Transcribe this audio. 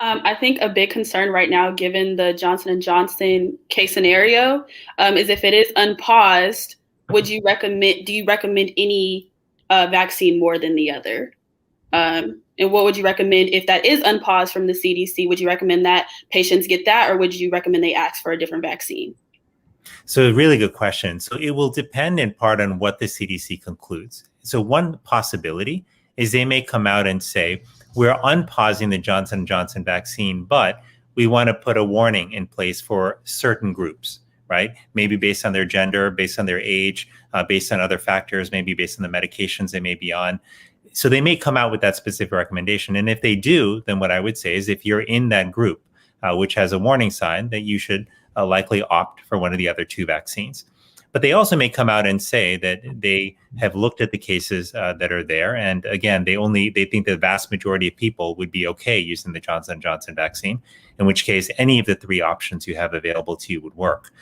I think a big concern right now, given the Johnson and Johnson case scenario, is if it is unpaused, would you recommend? Do you recommend any vaccine more than the other? And what would you recommend if that is unpaused from the CDC? Would you recommend that patients get that, or would you recommend they ask for a different vaccine? So, a really good question. So, it will depend in part on what the CDC concludes. So, one possibility is they may come out and say, we're unpausing the Johnson & Johnson vaccine, but we want to put a warning in place for certain groups, right? Maybe based on their gender, based on their age, based on other factors, maybe based on the medications they may be on. So they may come out with that specific recommendation. And if they do, then what I would say is if you're in that group, which has a warning sign, that you should likely opt for one of the other two vaccines. But they also may come out and say that they have looked at the cases that are there, and again, they think the vast majority of people would be okay using the Johnson & Johnson vaccine, in which case any of the three options you have available to you would work.